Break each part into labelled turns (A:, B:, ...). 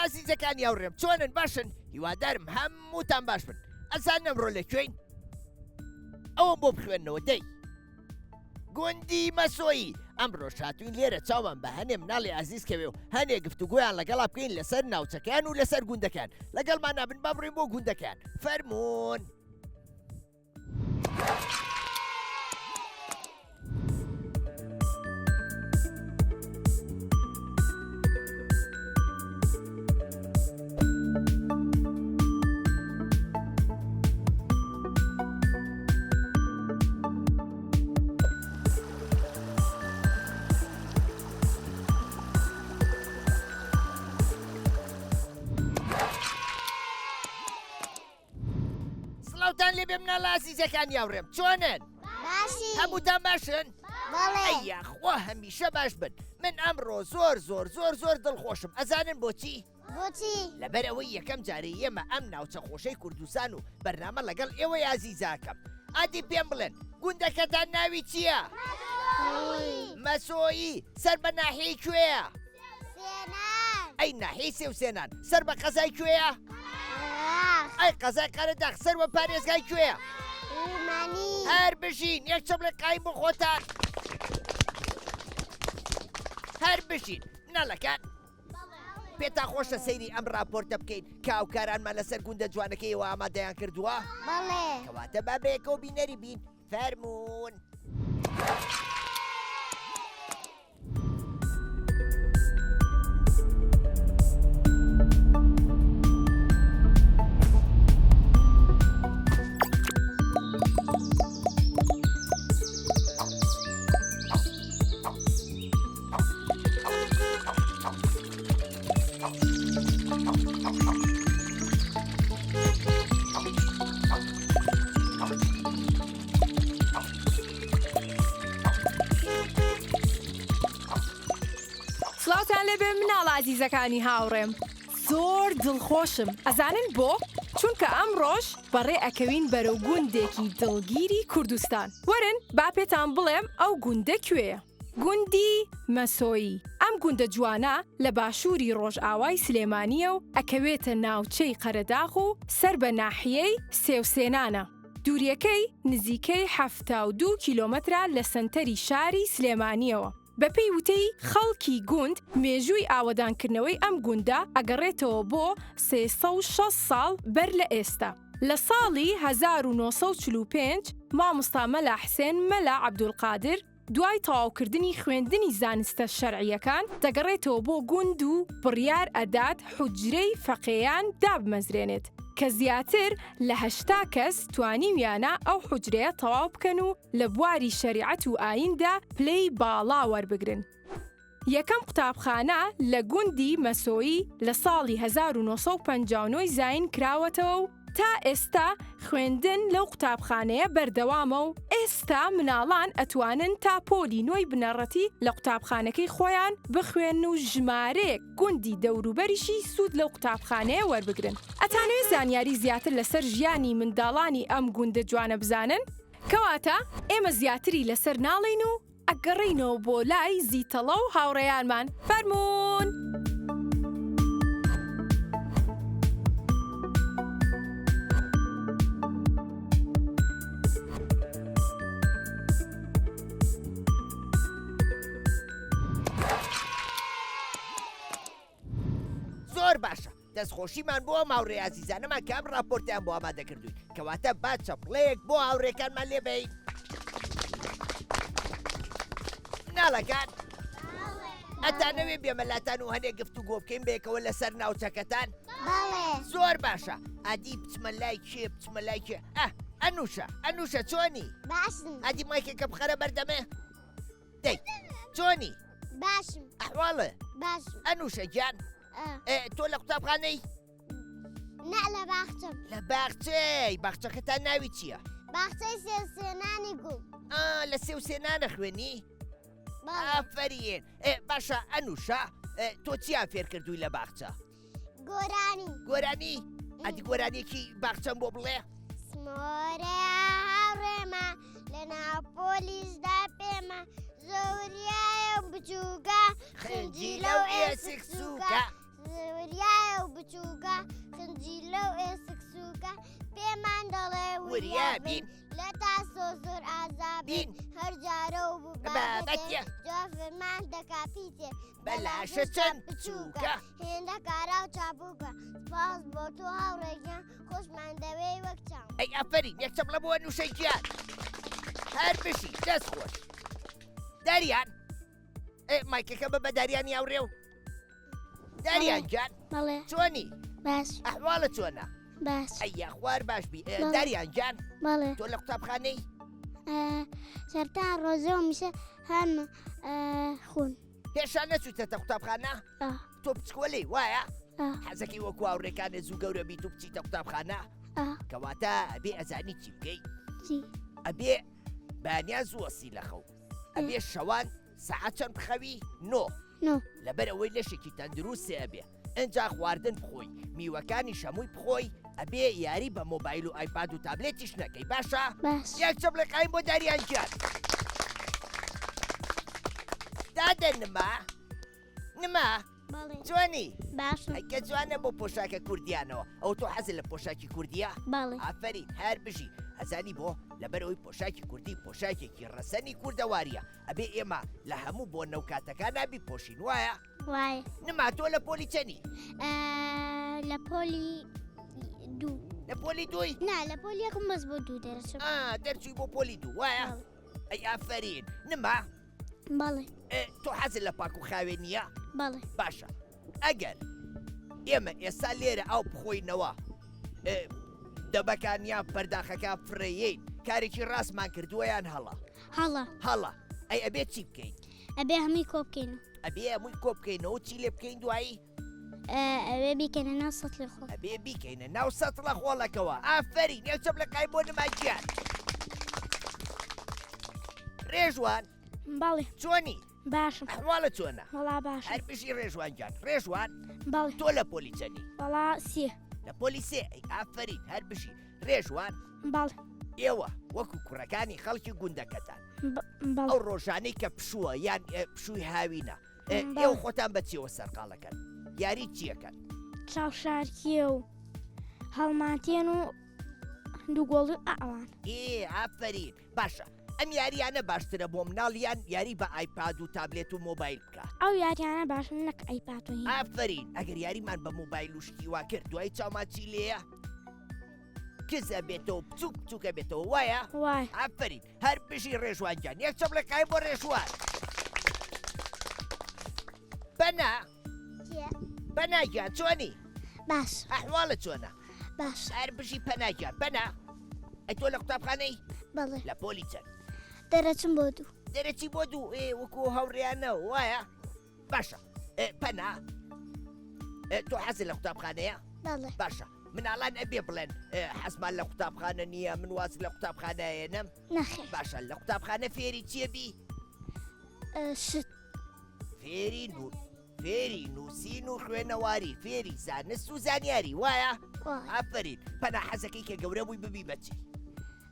A: ئازیزەکانی هاوڕێم چۆنن باشن هیوادارم هەمووتان باش بن ئەزان ئەمڕۆ لەکوێین ئەوە بۆ بخوێنەوە دەی گوندی مەسۆیی ئەمڕۆ هاتووین لێرە چاوان بە هەنێ مناڵی عزیز کەوێ و هەنێ گفتوگویان لەگەڵا بکەین لەسەر ناوچەکان و لەسەر گوندەکان لەگەڵمان نابن با بڕۆین بۆ گوندەکان فەرموون سڵاوتان لێ بێ مناڵە ئازیزەکانی هاوڕێم چۆنن
B: باشی
A: هەمووتان باشن
B: بەڵێ
A: ئەیاخوا هەمیشە باش بن من ئەمڕۆ زۆر دڵخۆشم ئەزانن بۆچی
B: بۆچی
A: لەبەر ئەوەی یەکەم جارەی ئێمە ئەم ناوچە خۆشەی کوردستان و بەرنامە لەگەڵ ئێوەی ئازیزاکەم ئادی پێم بڵێن گوندەکەتان ناوی چییە؟ مەسۆیی سەر بە ناحیەی کوێیە؟
B: سێنان
A: ئەی ناحیەی سێوسێنان سەر بە قەزای کوێیە؟ ئەی قەزای قەرەداغ سەر بە پارێزگای کوێیە؟
B: ڕومانی
A: هەر بژین یەک چەم لە قایم بۆ خۆتان هەر بژین مناڵەکان پێتان خۆشە سەیری ئەم راپۆرتە بکەین کاوکارانمان لەسەر گوندە جوانەکەیەوە ئامادەیان کردووە
B: بەڵێ
A: کەواتە بابەیەکەوە بینەری بین فەرموون
C: سڵاوتان لەبێ مناڵە ئازیزەکانی هاوڕێم زۆر دڵخۆشم ئەزانن بۆ چونکە ئەمڕۆژ بەڕێ ئەکەوین بەرەو گوندێکی دڵگیری کوردستان وەرن با پێتان بڵێم ئەو گوندە کوێیە گوندی مەسۆیی ئەم گوندە جوانە لە باشووری ڕۆژئاوای سلێمانیە و ئەکەوێتە ناوچەی قەرەداغ و سەر بە ناحیەی سێوسێنانە دووریەکەی نزیکەی 72 کیلۆمەترە لە سەنتەری شاری سلێمانیەوە بەپێی وتەی خەڵکی گوند مێژووی ئاوەدانکردنەوەی ئەم گوندە ئەگەڕێتەوە بۆ 360 ساڵ بەر لە ئێستا لە ساڵی 1945 مامۆستا مەلا حسێن مەلا عەبدولقادر دوای تەواوکردنی خوێندنی زانستە شەرعیەکان دەگەڕێتەوە بۆ گوند و بڕیار ئەدات حوجرەی فەقێیان دابمەزرێنێت کە زیاتر لە 80 کەس توانیویانە ئەو حوجرەیە تەواو بکەن و لە بواری شەریعەت و ئایندا پلەی باڵا وەربگرن. یەکەم قوتابخانە لە گوندی مەسۆیی لە ساڵی 1959 زاین کراوەتەوە و تا ئێستا خوێندن لەو قوتابخانەیە بەردەوامە و ئێستا مناڵان ئەتوانن تا پۆلی نۆی بنەڕەتی لە قوتابخانەکەی خۆیان بخوێن و ژمارەیەک گوندی دەوروبەریشی سوود لەو قوتابخانەیە وەربگرن. ئەتانوێت زانیاری زیاتر لەسەر ژیانی منداڵانی ئەم گوندە جوانە بزانن؟ کەواتە ئێمە زیاتری لەسەر ناڵین و ئەگەڕینەوە بۆ لای زیتەڵە و هاوڕێیانمان فەرموون!
A: زۆر باشە دەستخۆشیمان بۆ ماوڕێ ئازیزانەمان کە ئەم راپۆرتیان بۆ ئامادە کردوین کەواتە با چەپڵەیەک بۆ هاوڕێکانمان لێبین مناڵەکان ئەتانەوێ بێمەلاتان و هەنێک گفتوگۆ بکەین بێکەوە لەسەر ناوچەکەتان
B: بەڵێ
A: زۆر باشە ئادی بچمە لای کێ بچمە لای کێ ئەنوشە چۆنی
B: باشم
A: ئادی مایکێکە بخەرە بەردەمێ دەی چۆنی
B: باشم
A: ئەحواڵە
B: باشم
A: ئەنوشە گیان تۆ لە قوتابخانەی
B: نە لە باخچەم
A: لە باخچەی باخچەکەتان ناوی چییە؟
B: باخچەی سێوسێنانی گوڵ
A: لە سێوسێنانە خوێنی؟ ئافەریێن باشە ئەنوشە تۆ چیان فێر کردووی لە باخچە؟ گۆرانی؟ ئەدی گۆرانیەکی باخچەم بۆ بڵێ؟
B: سمۆرە هاوڕێمە لە ناوپۆلیسدا پێمە زۆریایە بچووکە
A: خنجی لەو ئێسک سووکە
B: زۆریایە
A: وریا بین
B: لە تاسۆ زۆر ئازابین هەرجارە و
A: بابەتە
B: جا فەرمان دەکا پیتێ
A: بەلاشە چەند بچووکە
B: هێندە کارا و چاپووکە سپاس بۆ تۆ هاوڕێگیان خۆشمان دەوێ وەک چاو
A: ئەی ئەفەرین یەکچەم لە بۆ نووشەیگیان هەر بشی دەست خۆش دەریان مایکەکە بە داریانی هاوڕێو داریان جان
B: بەڵێ
A: چۆنی
B: باش
A: ئەحواڵە چۆنە
B: باش
A: ئەیە خوار باش بی داریان جان
B: بەڵێ
A: تۆ لە قوتابخانەی
B: سەرتان ڕۆژە و میشە هەم خون
A: هێشان نەچووتەتە قوتابخانە تۆ بچکۆلەی وایە حەزەکەی وەکو هاوڕێکانە زوو گەورە بیت و بچیتە قوتابخانە کەواتە ئەبێ ئەزانی چی بکەی ئەبێ بەیانیان زووەسی لە خەو ئەبێ شەوان سەعات چەند بخەوی نۆ لەبەر ئەوەی لەشێکی تەندروستێ ئەبێ ئەنجا خواردن بخۆی میوەکانی شەمووی بخۆی ئەبێ یاری بە مۆبایل و ئایپاد و تابلێتیش نەکەی باشە یەک چەپڵێکایم بۆ داریان گیان دادە نما جوانی
B: باش
A: ئەیکە جوانە بۆ پۆشاکە کوردیانەوە ئەو تۆ حەزت لە پۆشاکی کوردیە
B: باڵێ
A: ئافرین هەر بژی ئەزانی بۆ لەبەرەوەی پۆشاکی کوردی پۆشاکێکی ڕەسەنی کوردەواریە ئەبێ ئێمە لە هەموو بۆ نەوکاتەکان نابی پۆشین وایە
B: وای
A: نما تۆ لە پۆلی چەنی
B: لە پۆلی دوو
A: لە پۆلی دوی
B: نا لە پۆلی یەکم بەس بۆ دوو دەرەچم
A: دەرچووی بۆ پۆلی دوو وایە ئەی ئافرین نما
B: بەڵێ
A: تۆ حەزت لە پاک و خاوێن نییە
B: بەڵێ
A: باشە ئەگەر ئێمە ئێستا لێرە ئاو بخۆینەوە دەبەکانیان پەرداخەکە فڕێیین کارێکی ڕاستمان کردووەیان هەڵە ئەی ئەبێت چی بکەین
B: ئەبێ هەمی کۆ بکەین
A: ئەبێ هەمووی کۆ بکەینەوە چی لێ بکەین دوایی
B: ئەوێ بیکەنە ناو سەتڵی خۆ
A: ئەبێ بیکەینە ناو سەتڵە خۆڵەکەوە ئافرین یەک چەپڵەکای بۆ نماگیان ڕێژوان
B: باڵێ
A: چۆنی
B: باشم
A: ئەحواڵە چۆنە
B: وەڵا باش
A: هەر بشی ڕێژوان جان ڕێژوان
B: باڵێ
A: تۆ لە پۆلی چەنی
B: وەڵا سێ
A: لە پۆلی سێ ئەی ئافرین هەر بشی ڕێژوان
B: باڵێ
A: ئێوە وەکو کوڕەکانی خەڵکی گوندەکەتان
B: باڵ
A: ئەو ڕۆژانەی کە پشووە یان پشووی هاوینە ئێوە خۆتان بەچیەوە سەرقاڵەکەن یاری چیەکەن
B: چاوشارکیە و هەڵماتێن و دووگۆڵی ئەوان
A: ئافرین باشە ئەم یاریانە باشترە بۆ مناڵیان یاری بە ئایپاد و تابلێت و مۆبایل بکە
B: ئەو یاریانە باشن نەک ئەیپاتۆی
A: ئافرین ئەگەر یاریمان بە مۆبایل و شتیوا کرد دوای چاوماچی لێیە کزە بێتەوە بچووک بچووکە بێتەوە وایە
B: وای
A: ئافرین هەر بژی ڕێژوانجان یەک چەپڵەکای بۆ ڕێژوان بەناگیان چۆنی
B: باش
A: ئەحواڵە چۆنە
B: باش
A: هەر بژی پەناگیان ئەی تۆ لە قوتابخانەی
B: بەڵێ
A: لە پۆلی چەند
B: دەرەچم بۆ دوو
A: دەرەچی بۆ دوو وەکو هەوڕیانەوە وایە باشە پەنا تۆ حەزت لە قوتابخانەیە
B: بەڵێ
A: باشە مناڵان ئەبێ بڵێن حەزمان لە قوتابخانە نییە من واز لە قوتابخانەیەنم
B: نەخێر
A: باشە لە قوتابخانە فێری چییە بی
B: شت
A: فێری نووسین و خوێنەواری فێری زانست و زانیاری وایە ئافرین پەنا حەزەکەی کە گەورە بووی ببی بەچی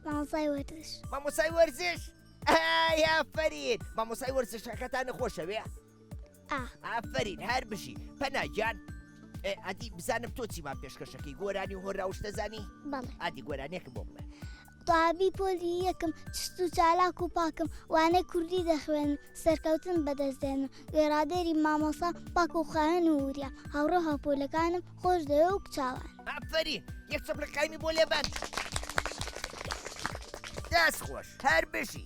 B: مامۆسای وەرزش
A: مامۆسای وەرزش ئافرین مامۆسای وەرزشەکەتان نەخۆشەوێ ئافرین هەر بژی پەناگیان ئەدی بزانم تۆ چیمان پێشکەشەکەی گۆرانی و هۆراوشتەزانی
B: بەڵێ
A: ئادی گۆرانێکم بۆ بڵێ
B: تابی پۆلی یەکم چست و چالاک و پاکم وانەی کوردی دەخوێن سەرکەوتن بەدەستێن گێڕادێری مامۆسا پاک و خاوێن و وریا هاوڕێ هاوپۆلەکانم خۆش دەوێ و کچاوان
A: ئافرین یەک چەپڵەکایمی بۆ لێبەن دەست خۆش هەر بژی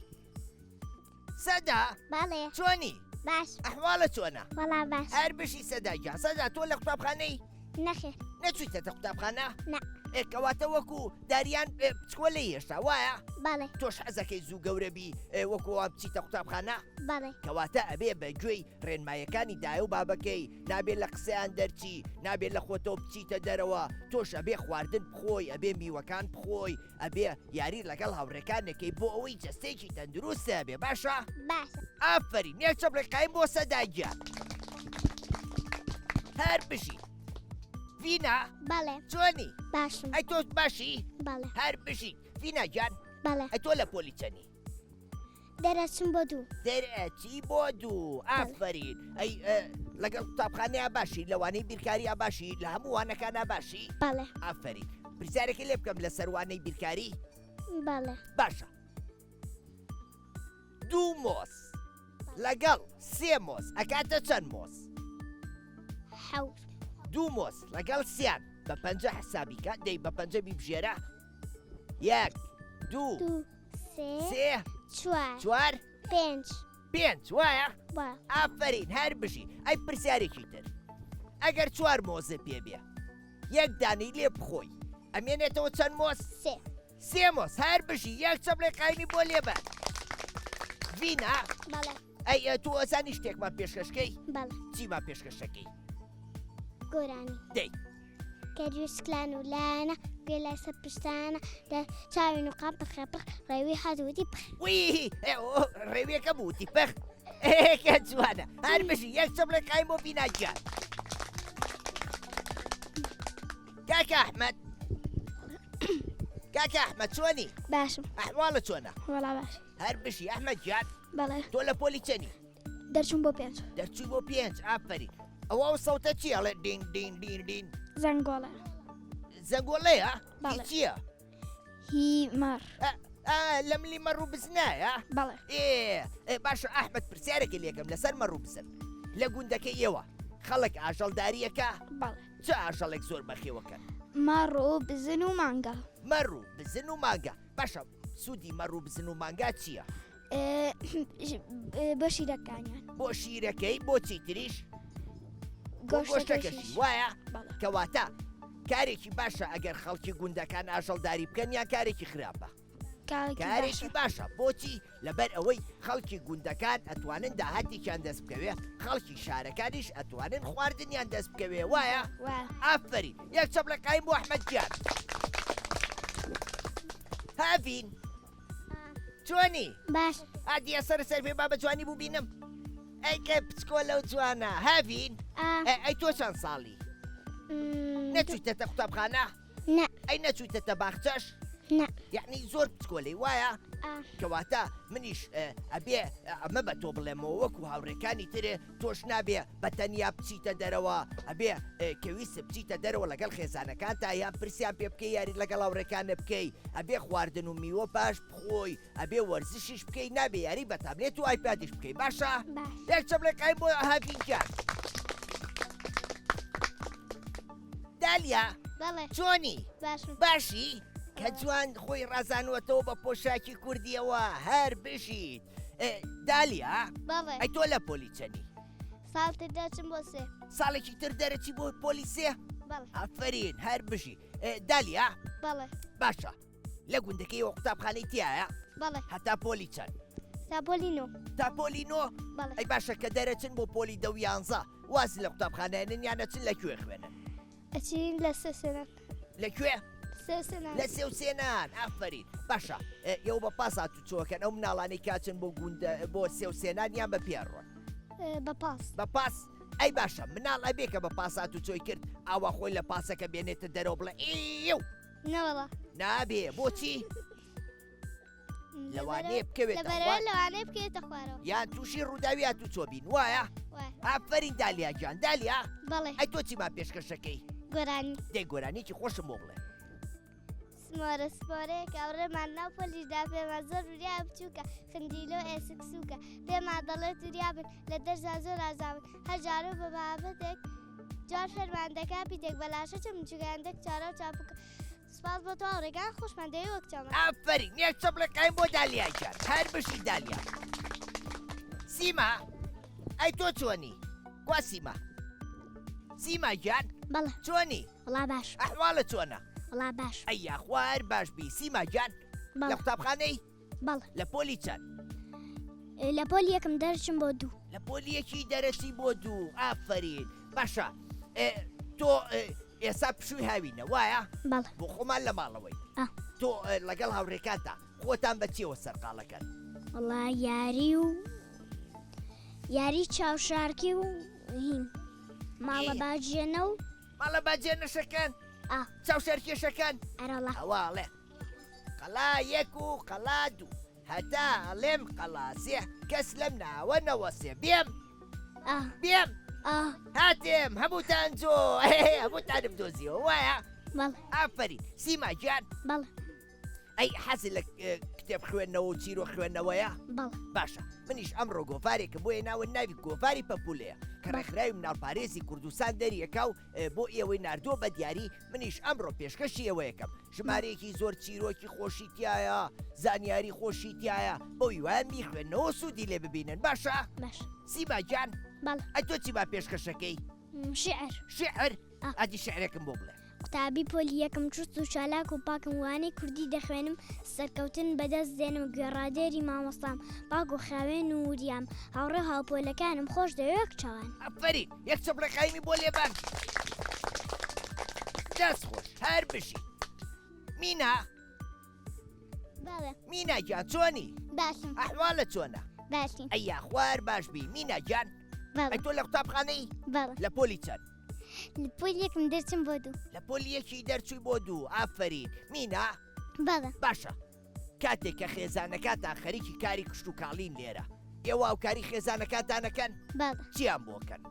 A: سەدا
B: باڵێ
A: چۆنی
B: باش
A: ئەحواڵە چۆنە
B: وەڵا باش
A: هەر بشی سەداگیان سەدا تۆ لە قوتابخانەی
B: نەخێر
A: نەچوویتەتە قوتابخانە
B: نە
A: کەواتە وەکو داریان بچکۆلەی هێشتا وایە
B: باڵێ
A: تۆش حەزەکەی زوو گەورەبی وەکووا بچیتە قوتابخانە
B: باڵێ
A: کەواتە ئەبێ بەگوێی ڕێنمایەکانی دایە و بابەکەی نابێت لە قسەیان دەرچی نابێت لە خۆتەوە بچیتە دەرەوە تۆش ئەبێ خواردن بخۆی ئەبێ میوەکان بخۆی ئەبێ یاری لەگەڵ هاوڕێکانەکەی بۆ ئەوەی جەستێکی تەندروستە بێ باشە
B: باشە
A: ئافرین یەک چەپڵێکایم بۆ سەداگیان هەر بژی ڤینا
B: باڵێ
A: چۆنی
B: باشم
A: ئەی تۆ باشی
B: باڵێ
A: هەر بژی ڤیناگیان
B: باڵێ
A: ئەی تۆ لە پۆلی چەنی
B: دەرەچم بۆ دوو
A: دەرئەچی بۆ دوو ئافرین ئەی لەگەڵ قوتابخانەیە باشی لەوانەی بیرکاریە باشی لە هەموو وانەکانە باشی
B: باڵێ
A: ئافرین پرسیارێکی لێ بکەم لە سەروانەی بیرکاری
B: بەڵێ
A: باشە دوو مۆس لەگەڵ سێ مۆس ئەکاتە چەند مۆس
B: حەوت
A: دوو مۆس لەگەڵ سیان بە پەنجە حسابیکە دەی بە پەنجە بیبژێرە یەک دوو
B: دوو سێ
A: سێ
B: چوار
A: چوار
B: پێنج
A: وایە
B: وە
A: ئافرین هەر بژی ئەی پرسیارێکی تر ئەگەر چوار مۆزە پێبێ یەک دانی لێ بخۆی ئەمێنێتەوە چەند مۆس سێ مۆس هەر بژی یەک چەبڵێ قایمی بۆ لێبە ڤینا
B: بەڵێ
A: ئەی تو ئەزانی شتێکمان پێشکەشکەی
B: بەڵێ
A: چیمان پێشکەشەکەی
B: گۆرانی
A: دەی
B: کەجووسکلان و لایەنە گوێ لای سەر پشتانە لە چاوین و قام پخەپخ ڕێوی حەزوتی پخ
A: وی ڕێویەکە بووتی پەخ کە جوانە هەر بژی یەک چەبڵێ قایم بۆ ڤیناگیان کاکە ئەحمەد کاکە ئەحمەد چۆنی
B: باشم
A: ئەحواڵە چۆنە
B: وەڵا باش
A: هەر بژی ئەحمەد گیان
B: بەڵێ
A: تۆ لە پۆلی چەنی
B: دەرچوون بۆ پێنج
A: دەرچووی بۆ پێنج ئافرین ئەوە ئەو سەوتە چی ئەڵێ دین دین دین دین
B: زەنگۆڵە
A: زەنگۆڵەیە
B: بەڵێ.
A: هی چییە
B: هی مەڕ
A: لە ملی مەڕوو بزنایە
B: بەڵێ
A: باشە ئەحمەد پرسیارێکی لێکم لەسەر مەڕوو بزن لە گوندەکەی ئێوە خەڵک ئاژەڵداریەکە
B: بەڵێ
A: چه ئاژەڵێک زۆر بەخێوەکەن
B: مەڕ و بزن و مانگە
A: مەڕوو بزن و مانگا باشە سوودی مەڕوو بزن و مانگا چییە
B: بۆ شیرەکانیان
A: بۆ شیرەکەی بۆ چی تریش بۆ
B: گۆشتەکەشی
A: گۆشتەکەشی وایە
B: بەڵێ
A: کەواتە کارێکی باشە ئەگەر خەڵکی گوندەکان ئاژەڵداری بکەن یان کارێکی خراپە کارێکی باشە بۆچی لەبەر ئەوەی خەڵکی گوندەکان ئەتوانن داهاتێکیان دەست بکەوێ خەڵکی شارەکانیش ئەتوانن خواردنیان دەست بکەوێ وایە ئافری یەک چەبڵە قایم بۆ ئەحمەدگیان هاڤین چۆنی
B: باش
A: ئادیە سەر پێ با بە جوانی بوو بینم ئەیکە پچکۆ لەو جوانە هاڤین ئەی تۆ چەند ساڵی نەچوویتەتە قوتابخانە
B: نە
A: ئەی نەچوویتەتە باخچەش
B: نە
A: یعنی زۆر پچکۆلی وایە کەواتە منیش ئەبێ ئەمە بە تۆ بڵێمەوە وەکو هاوڕێکانی ترێ تۆش نابێ بە تەنیا بچیتە دەرەوە ئەبێ کەویست بچیتە دەرەوە لەگەڵ خێزانەکان تا یان پرسیان پێ بکەی یاری لەگەڵ هاوڕێکانە بکەی ئەبێ خواردن و میوە پاش بخۆی ئەبێ وەرزشیش بکەی نابێ یاری بە تابلێت و ئایپادیش بکەی باشە یەک چەبڵێ قایم بۆ هاڤینگیان دالیا
B: بەڵێ
A: چۆنی
B: باشم
A: باشی کە جوان خۆی ڕازانوەتەوە بە پۆشاکی کوردیەوە هەر بژیت دالیا
B: بەڵێ
A: ئەی تۆ لە پۆلی چەنی
B: ساڵتر دەچم بۆ سێ
A: ساڵێکی تر دەرەچی بۆ پۆلیسێ
B: بەڵێ
A: ئافرین هەر بژی دالیا
B: بەڵێ
A: باشە لە گوندەکەیەوە قوتابخانەی تایە
B: بەڵێ
A: هەتا پۆلی چەند
B: ساپۆلینۆ
A: تا پۆلی نۆ
B: بەڵێ
A: ئەی باشە کە دەرەچن بۆ پۆلی دە و یانزە واز لە قوتابخانەیەنن یانەچن لەکوێ خوێنن
B: ئەچین لە سێسێنان
A: لەکوێ
B: سێسێنان
A: لە سێوسێنان ئافرین باشە ئێوە بە پاس هاتوچۆکەن ئەو مناڵانی کاچن بۆ گوندە بۆ سێوسێنان یان بە پێڕۆن
B: بە پاس
A: بە پاس ئەی باشە مناڵ ئەبێ کە بە پاسات و چۆی کرد ئاوا خۆی لە پاسەکە بێنێتە دەرەوە بڵێ ئیو
B: نەوەڵە
A: نابێ بۆچی لەوانەیە بکەوێت
B: لەبەرەوە لەوانەیە بکەوێتە خوارەوە
A: یان تووشی ڕووداوی هاتوو چۆبین وایە ئافرین دالیا گیان دالیا
B: بەڵێ
A: ئەی تۆ چیمان پێشکەشەکەی
B: گۆرانی
A: دەی گۆرانێکی خۆشم بۆ بڵێ
B: سمۆرە سپۆرەیەک ئەوڕێمان ناو پۆلیشدا پێمان زۆر وریا بچووکە خندیلۆ ئێسک سووکە پێمان دەڵێت وریابن لە دەرزا زۆر ئازاون هەرجارە بە بابەتێک جار فەرماندەکە پیتێک بەلاشە چەم جوگەندێک چارە و چاپکە سپاس بۆ تۆ ئەوڕێگان خۆشمان دەوێت وەک چاومە
A: ئافرین یەک چەبڵە قایم بۆ دالیا گیان هەر بشی دالیا سیما ئەی تۆ چۆنی گوا سیما گیان
B: بەڵێ
A: چۆنی
B: وڵا باش
A: ئەحواڵە چۆنە
B: وڵا باش
A: ئەی یاخوار باش بی سیما گیان لە
B: بەڵێ
A: قوتابخانەی
B: بەڵێ
A: لە پۆلی چەند
B: لە پۆلی یەکم دەرچم بۆ دوو
A: لە پۆلیەکی دەرەچی بۆ دوو ئافرین باشە تۆ ئێستا پشووی هاوینە وایە
B: بەڵێ
A: بۆ خۆمان لە ماڵەوەی تۆ لەگەڵ هاوڕێکانتا خۆتان بەچیەوە سەرقاڵەکەن
B: وڵا یاری چاوشارکی و هین ماڵە باجێنە و
A: ماڵە باجێنەشەکەن چاوشەرکێشەکەن
B: ئەرەڵە
A: ئەواڵێ قەلا یەک و قەلا دوو هەتا ئەڵێم قەلاسێ کەس لەم ناوە نەوەسێ بێم هاتێم هەمووتان جۆ هەمووتانم دۆزیەوە وایە
B: بەڵێ
A: ئافرین سیما گیان
B: بەڵێ
A: ئەی حەزی لە کتێب خوێندنەوە و چیرۆ خوێندنەوەیە؟
B: بەڵێ
A: باشە منیش ئەمڕۆ گۆڤارێکم بۆیە ناوە ناوی گۆڤاری پەپولەیە کە ڕێکخراوی مناڵپارێزی کوردستان دەریەکە و بۆ ئێوەی ناردووە بە دیاری منیش ئەمڕۆ پێشکەشی ئەوەیەکەم ژمارەیەکی زۆر چیرۆکی خۆشی تایە زانیاری خۆشی تایە بۆ هیوایان بیخوێنەوە سوودی لێ ببینن باشە؟
B: باش
A: سیماجان
B: بەڵێ
A: ئەی تۆ چی با پێشکەشەکەی؟
B: شعر
A: شعر ئەدی شعرێکم بۆ بڵێ
B: قوتابی پۆلی یەکەم چست و چالاک و پاکم وانەی کوردی دەخوێنم سەرکەوتن بەدەست دێنم گوێڕادێری مامۆستام پاک و خاوێن و وریام هاوڕێ هاوپۆلەکانم خۆش دەوێت چاوان
A: ئەفەرین یەک چەپڵەقایمی بۆ لێبان دەست خۆش هەر بشی مینا
B: بەڵێ
A: مینا گیان چۆنی
B: باشم
A: ئەحوالە چۆنە
B: باشین
A: ئەیا خوار باش بی مینا گیان
B: بەڵێ
A: ئەی تۆ لە قوتابخانەی
B: بەڵێ
A: لە پۆلی چەند
B: لە پۆلی یەکم دەرچم بۆ دوو
A: لە پۆلی یەکی دەرچووی بۆ دوو ئافرین مینا
B: بەڵێ
A: باشە کاتێک کە خێزانەکاتان خەریکی کاری کشت و کاڵین لێرە ئێوە ئەو کاری خێزانەکاتانەکەن
B: بەڵێ
A: چیان بۆکەن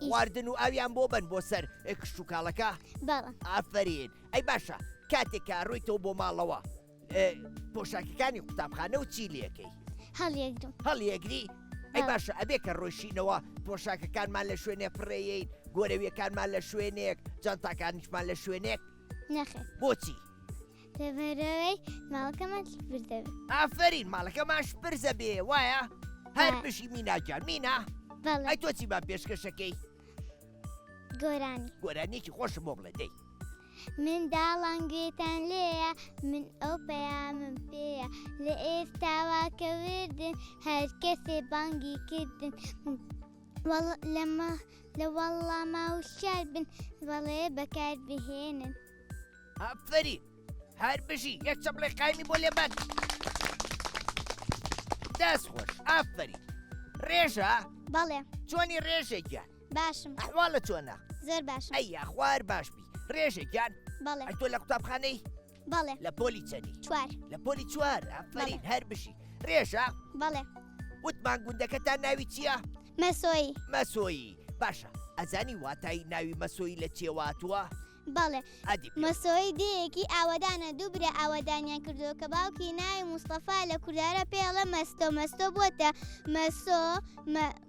A: خواردن و ئاویان بۆ بن بۆ سەر کشت و کاڵەکە
B: بەڵێ
A: ئافرین ئەی باشە کاتێک کە ڕوویتەوە بۆ ماڵەوە پۆشاکەکانی قوتابخانە و چی لەکەی
B: هەڵیەکدم
A: هەڵیەگری ئەی باشە ئەبێ کە ڕۆیشینەوە پۆشاکەکانمان لە شوێنێ پڕێین گۆرەویەکانمان لە شوێنێک جانتاکانیشمان لە شوێنێک
B: نەخێ
A: بۆچی
B: دەبەرەوەی ماڵەکەمان بردەوێت
A: ئافرین ماڵەکەماش پرزە بێ وایە هەر بشی میناجان مینا
B: بەڵێ
A: ئەی تۆ چی با پێشکەشەکەی
B: گۆرانی
A: گۆرانێکی خۆشم بۆ بڵێ دەی
B: من داڵانگوێتان لێیە من ئەو پەیامم پێیە لە ئێستاوا کە وردن هەر کەسێ بانگی کردن لە وەڵا ماوشار بن بەڵێ بەکار بهێنن
A: ئافرین هەر بژی یەک چەپڵی قایمی بۆ لێبەن دەست خۆش ئافرین ڕێژە
B: بەڵێ
A: چۆنی ڕێژێکیان
B: باشم
A: ئەحواڵە چۆنە
B: زۆر باشم
A: ئەی یاخوار باش بی ڕێژێکیان
B: بەڵێ
A: ئەی تۆ لە قوتابخانەی
B: بەڵێ
A: لە پۆلی چەنی
B: چوار
A: لە پۆلی چوار ئافرین هەر بشی ڕێژە
B: بەڵێ
A: وتمان گوندەکەتان ناوی چییە؟
B: مەسۆی
A: مەسۆیی باشە ئەزانی واتای ناوی مەسۆیی لە چێواتووە؟
B: بەڵێ
A: ئەدی
B: مەسۆی دەیەکی ئاوەدانە دوو برە ئاوەدانیان کردو کە باوکی ناوی موستەفا لە کوردارە پێڵە مەستۆ مەستۆ بۆتە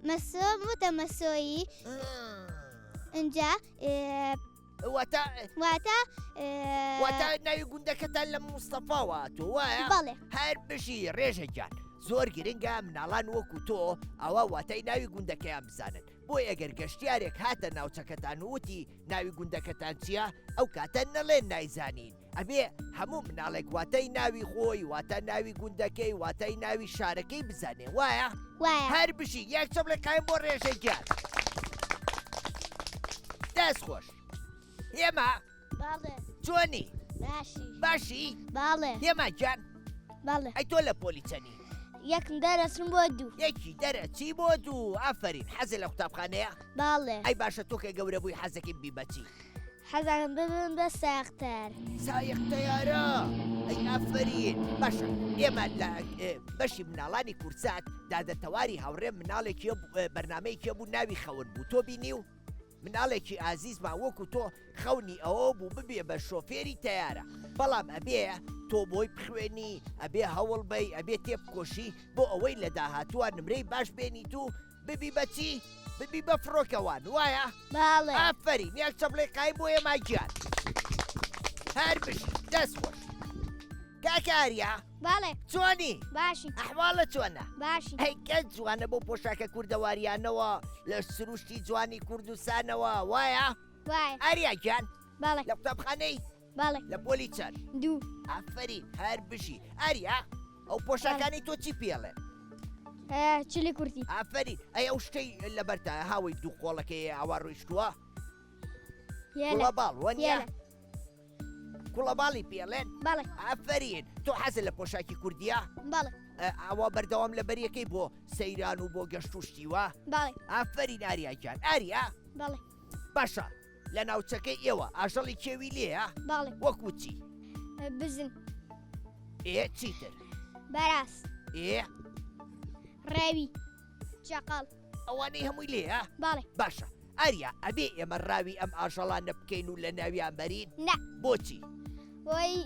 B: مەسۆ وتە مەسۆیی اینجا
A: واتە ناوی گوندەکەتان لە موستەفاواتۆ وایە؟
B: بەڵێ
A: هەر بشی ڕێژەجان زۆر گرنگە مناڵان وەکو تۆ ئەوە واتای ناوی گوندەکەیان بزانن بۆی ئەگەر گەشتیارێک هاتە ناوچەکەتان وتی ناوی گوندەکەتان چییە ئەو کاتە نەڵێن نایزانین ئەبێ هەموو مناڵێک واتای ناوی خۆی واتە ناوی گوندەکەی واتای ناوی شارەکەی بزانێ وایە؟
B: وایە
A: هەر بشی یەک چەپڵێ قایم بۆ ڕێژەجان دەست خۆش هێما
B: بەڵێ
A: چۆنی
B: باشی
A: باشی
B: بەڵێ
A: هێما گیان
B: بەڵێ
A: ئەی تۆ لە پۆلی چەنی
B: یەکم دەرەچم بۆ دوو
A: یەکی دەرەچی بۆ دوو ئافرین حەزە لە قوتابخانەیە
B: باڵێ
A: ئەی باشە تۆ کە گەورە بووی حەزەکەی بیبەچی
B: حەزانم ببم بە ساختار
A: سایق تەیارە ئەی ئافرین باشە ئێمە لە بەشی مناڵانی کورسات دادەتەواری هاوڕێ مناڵێکی بەرنمەیەکی بوو ناوی خەون بوو تۆ بینی و مناڵێکی ئازیزمان وەکو تۆ خەونی ئەوە بوو ببێ بە شۆفێری تەیارە بەڵام ئەبێ تۆ بۆی بخوێنی ئەبێ هەوڵ بی ئەبێ تێبکۆشی بۆ ئەوەی لە داهاتووە نمرەی باش بێنی تو ببی بەچی ببی بە فڕۆکەوان وایە؟
B: باڵێ
A: ئافرین یەک چەپڵێ قای بۆ ئێمە گیان هەر بشی دەست خۆش کاکاریا
B: باڵێ
A: چۆنی
B: باشی
A: ئەحواڵە چۆنە
B: باشی
A: هەی کە جوانە بۆ پۆشاکە کوردەواریانەوە لە سروشتی جوانی کوردستانەوە وایە؟
B: وایە
A: ئاریا گیان
B: باڵێ
A: لە قوتابخانەی
B: باڵێ
A: لە پۆلی چەند
B: دوو
A: ئافرین هەر بشی ئاریا ئەو پۆشاکانی تۆ چی پێڵێن
B: چلی کورتی
A: ئافرین ئەی ئەو شتەی لەبەرتە هاوی دوو قۆڵەکەی ئاوا ڕۆیشتووە
B: یێلە
A: کوڵە باڵ وەنیە
B: یێلە
A: کوڵە باڵی پێڵێن
B: باڵێ
A: ئافرین تۆ حەزە لە پۆشاکی کوردیە
B: باڵێ
A: ئەوە بەردەوام لە بەریەکەی بۆ سەیران و بۆ گەشت و شتیوە
B: باڵێ
A: ئافرین ئاریاگیان ئاریا
B: باڵێ
A: باشە لە ناوچەکەی ئێوە ئاژەڵی کێوی لێە
B: باڵێ
A: وەکو چی
B: بزن
A: چیتر
B: بەراس ڕێوی چقاڵ
A: ئەوانەی هەمووی لێە
B: باڵێ
A: باشە ئاریا ئەبێ ئێمە ڕاوی ئەم ئاژەڵانە بکەین و لە ناویان بەرین
B: نە
A: بۆچی
B: بۆی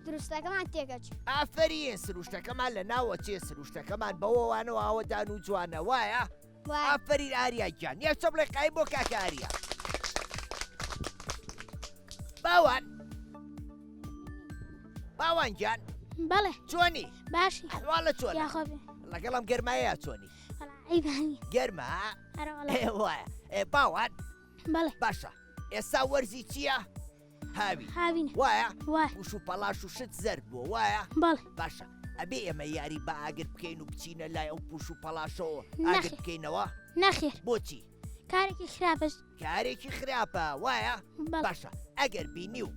B: دروستەکەمان تێکەچ
A: ئافرین سروشتەکەمان لە ناوە چێ سروشتەکەمان بەوەوانەوە ئاوەدان و جوانە وایە؟ ئافرین ئاریا گیان یەک چەپڵی قای بۆ کاکە ئاریا باوان گیان
B: بەڵێ
A: چۆنی
B: باشی
A: ئەحواڵە چۆنە
B: یاخۆبێ
A: لەگەڵم گەرمایە چۆنی
B: ئەیبانی
A: گەرمە وایە باوان
B: بەڵێ
A: باشە ئێستا وەرزی چییە؟
B: هاوین
A: وایە
B: وای
A: وش و پەلاش و شت زەرد بووە وایە؟
B: بەڵێ
A: باشە ئەبێ ئێمە یاری بە ئاگر بکەین و بچینە لای ئەو پوش و پەلاشەوە
B: نەخێر.
A: ئاگر بکەینەوە
B: نەخێر
A: بۆچی؟
B: کارێکی خراپەش
A: کارێکی خراپە وایە؟
B: بەڵێ
A: باشە ئەگەر بینی و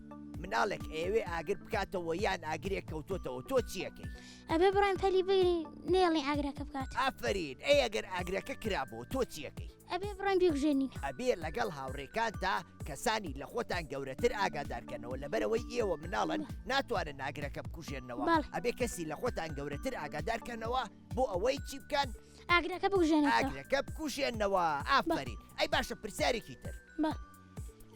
A: مناڵێک ئێوێ ئاگر بکاتەوە یان ئاگرێک کەوتۆتەوە تۆ چیەکەی؟
B: ئەبێ بڕۆین پەلی بگرین نێڵی ئاگرەکە بکات
A: ئافرین ئەی ئەگەر ئاگرەکە کرابەوە تۆ چیەکەی؟
B: ئەبێ بڕۆین بیگژێنین
A: ئەبێ لەگەڵ هاوڕێکاندا کەسانی لە خۆتان گەورەتر ئاگادارکەنەوە لەبەرەوەی ئێوە مناڵن ناتوانن ئاگرەکە بکوژێنەوە
B: بەڵێ.
A: ئەبێ کەسی لە خۆتان گەورەتر ئاگادارکەنەوە بۆ ئەوەی چی بکەن؟
B: ئاگرەکە بگژێنێتەوە
A: ئاگرەکە بکوژێنەوە ئافرین ئەی باشە پرسیارێکی تر
B: بە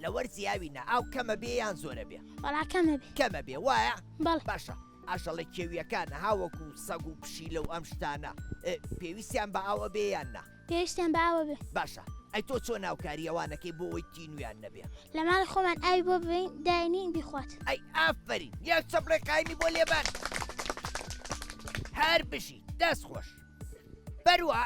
A: لە وەرزی ئاوینە ئاو کەمە بێ یان زۆرە بێ
B: وەڵاکەمە بێ
A: کەمە بێ وایە؟
B: بەڵێ
A: باشە ئاشەڵە کێویەکان هاوەکو سەگ و پشیلە و ئەم شتانە پێویستیان بە ئاوە بێ یان نا
B: پێویستیان بەئاوە بێ
A: باشە ئەی تۆ چۆن ناوکاری ئەوانەکەی بۆ ئەوەی تینویان نەبێ
B: لە ماڵی خۆمان ئاوی بۆ ببین داینین بیخوات
A: ئەی ئافرین یەک چەپڵێ قایمی بۆ لێبان هەر بشی دەست خۆش بەروە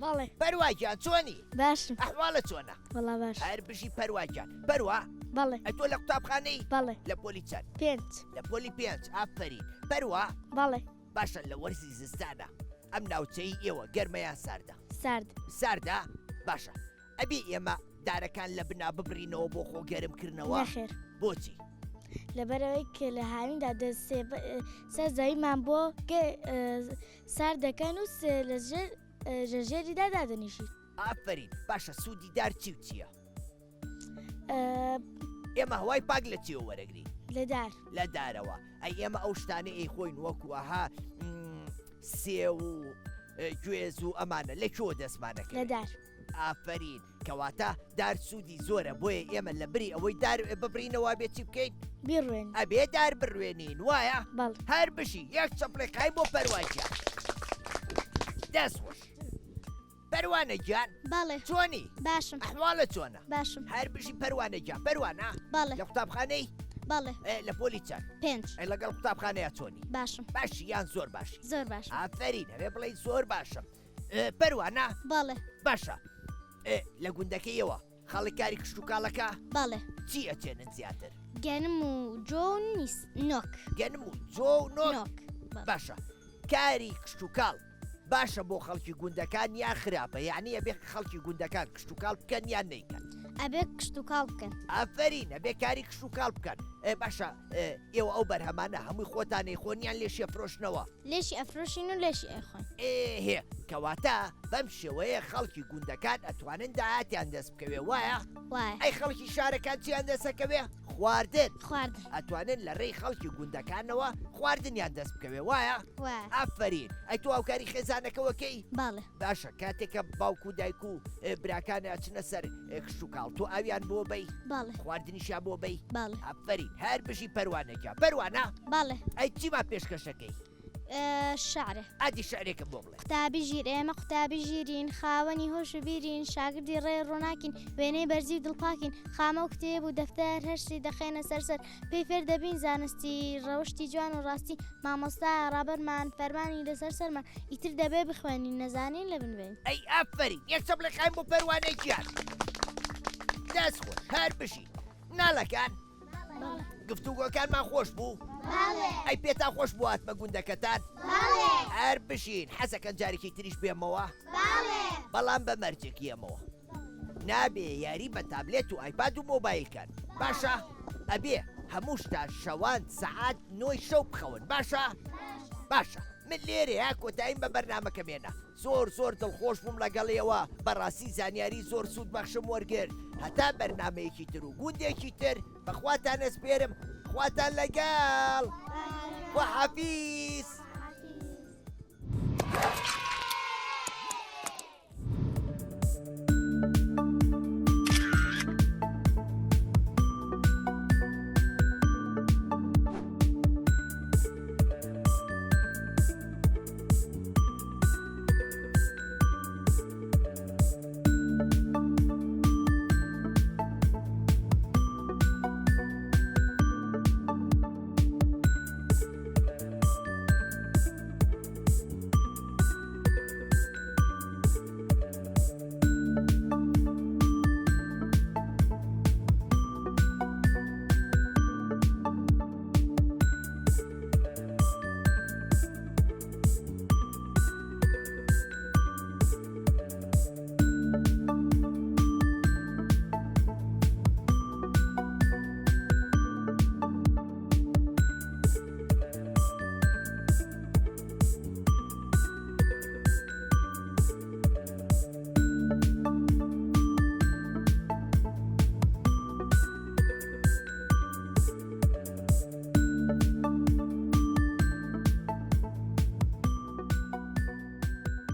B: بەڵێ
A: پەروواگیان چۆنی؟
B: باشم
A: ئەحواڵە چۆنە؟
B: وەڵا باش
A: هەر بشی پەروواگیان بەروە
B: بەڵێ
A: ئە تۆ لە قوتابخانەی
B: بەڵێ
A: لە پۆلی چەند؟
B: 5
A: لە پۆلی 5 ئافرین بەروە
B: بەڵێ
A: باشە لە وەرزی زستانە ئەم ناوچەی ئێوە گەرمەیان ساردە
B: سارد
A: ساردا باشە ئەبێ ئێمە دارەکان لە بنا ببرینەوە بۆ خۆ گەرمکردنەوە
B: نەخێر
A: بۆچی؟
B: لەبەرەوەی کە لە هاویندا سەر زەویمان بۆ سار دەکەن و لەژێر ژەژێریدا دادەنیشی
A: ئافرین باشە سوودی دار چی و چییە؟ ئێمە هەوای پاک لە چیوە وەرەگرین؟
B: لەدار
A: لە دارەوە ئەی ئێمە ئەو شتانە ئەی خۆین وەکو ئەها سێ و گوێز و ئەمانە لەکوێوە دەستمانەکە
B: لەدار
A: ئافرین کەواتە دار سوودی زۆرە بۆیە ئێمە لە بری ئەوەی دار ببرینەوە بێت چی بکەین؟
B: بیڕوێن
A: ئەبێ دار بڕوێنین وایە؟
B: بەڵ
A: هەر بشی یەک چەپڵێ قای بۆ پەروواگیان دەست خۆش پەروانە گیان
B: بەڵێ
A: چۆنی؟
B: باشم
A: ئەحواڵە چۆنە؟
B: باشم
A: هەر بشی پەروانە گیان پەروانە
B: بەڵێ
A: لە قوتابخانەی
B: بەڵێ
A: لە پۆلی چەند؟
B: 5
A: ئەی لەگەڵ قوتابخانەیە چۆنی؟
B: باشم
A: باشی یان زۆر باشی؟
B: زۆر باش
A: ئافرین هەبێ بڵێ زۆر باشە پەروانە
B: بەڵێ
A: باشە لە گوندەکەیەوە خەڵی کاری کشت و کاڵەکە
B: بەڵێ
A: چی ئەچێنن زیاتر؟
B: گەنم و جۆ نیست نۆک
A: گەنم و جۆ و نۆک
B: نۆک
A: باشە کاری کشت و کاڵ باشە بۆ خەڵکی گوندەکان یان خراپە یعنی ئەبێ خەڵکی گوندەکان کشت و کاڵ بکەن یان نەیکەن
B: ئەبێ کشت و کاڵ بکەن
A: ئافرین ئەبێ کاری کشت و کاڵ بکەن باشە ئێوە ئەو بەرهەمانە هەمووی خۆتانەی خۆنیان لێشیە فرۆشنەوە
B: لێشی ئەفرۆشین و لێشی ئەخۆین
A: هێ کەواتە بەم شێوەیە خەڵکی گوندەکان ئەتوانن داهاتیان دەست بکەوێ وایە؟
B: وایە
A: ئەی خەڵکی شارەکان چیان دەسەکەوێ؟ خواردن
B: خواردن
A: ئەتوانن لە ڕێی خەڵکی گوندەکانەوە خواردنیان دەست بکەوێ وایە؟
B: وایە
A: ئافرین ئەی تو ئەوکاری خێزانەکەوەکەی؟
B: بەڵێ
A: باشە کاتێکە باوکو و دایک و براکانە ئەچنە سەر کشت و کاڵ تۆ ئاویان بۆ بەی
B: بەڵێ
A: خواردنیشیان بۆ بەی
B: بەڵێ
A: ئافرین هەر بژی پەروانێکە پەروانە
B: بەڵێ
A: ئەی چیمان پێشکەشەکەی؟
B: شعرە
A: ئادی شعرێکم بۆ بڵێ
B: قوتابی ژیر ئێمە قوتابی ژیرین خاوەنی هۆش و بیرین شاگردی ڕێ ڕووناکین وێنەی بەرزی و دڵپاکین خامە و کتێب و دەفتەر هەرشتی دەخێنە سەرسەر پێی فێر دەبین زانستی ڕەوشی جوان و ڕاستی مامۆستا ڕابەرمان فەرمانی لەسەر سەرمان ئیتر دەبێ بخوێنین نەزانین لە بنوێن
A: ئەی ئافرین یەک چەپڵێ قایم بۆ پەروانێکیان دەست خۆش هەر بشی ناڵەکان گفتوگۆکانمان خۆش بوو؟ ئەی پێتان خۆش بوو هاتمە گوندەکەتان؟ هەر بشین حەزەکەن جارێکی تریش بێمەوە؟ بەڵام بە مەرجێکی ئەمەوە نابێ یاری بە تابلێت و ئایپاد و مۆبایلکەن باشە؟ ئەبێ هەموو شتا شەوان سەعات 9 شەو بخەون باشە؟ باشە من لێرە یا کۆتاییم بە بەرنامەکە مێنە زۆر دڵخۆش بووم لەگەڵیەوە بەڕاستی زانیاری زۆر سوود بەخشم وەرگرت هەتا بەرنامەیەکی تر و گوندێکی تر بەخواتان ئەسپێرم خواتان لەگەڵ وەحەفیز